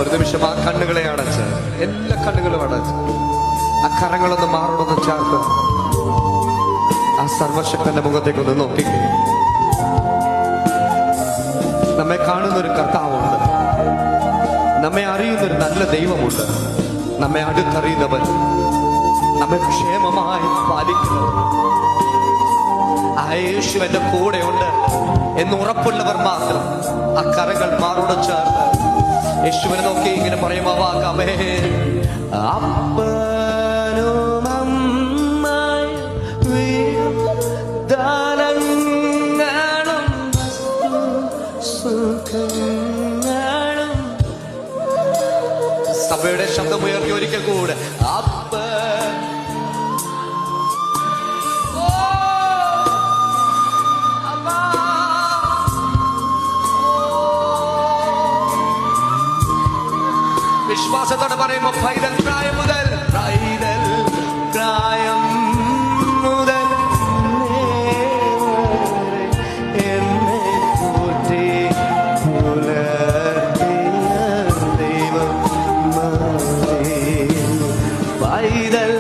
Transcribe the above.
ഒരു നിമിഷം ആ കണ്ണുകളെ അടച്ച്, എല്ലാ കണ്ണുകളും അടച്ച്, ആ കരങ്ങളൊന്ന് മാറണമെന്ന് ചേർത്ത് ആ സർവശക്തന്റെ മുഖത്തേക്കൊന്ന് നോക്കിക്കേ. നമ്മെ കാണുന്നൊരു കർത്താവുണ്ട്, നമ്മെ അറിയുന്നൊരു നല്ല ദൈവമുണ്ട്, നമ്മെ അടുത്തറിയുന്നവൻ, നമ്മെ ക്ഷേമമായി പാലിക്കുന്നവൻ. ആ യേശു എന്റെ കൂടെയുണ്ട് എന്ന് ഉറപ്പുള്ളവർ മാത്രം ആ കരങ്ങൾ മാറോട് ചേർത്ത് യേശുവിനെ നോക്കി ഇങ്ങനെ പറയും, അവാകമേ അപ്പനും അമ്മയും ദാനങ്ങളും സുഖങ്ങളും. സഭയുടെ ശബ്ദം ഉയർത്തി ഒരിക്കൽ കൂടെ, വിശ്വാസത്തോടെ പറയുമ്പോ പൈതൽ പ്രായം മുതൽ എന്നെ കൂട്ടി പുലർത്തിയ ദൈവം പൈതൽ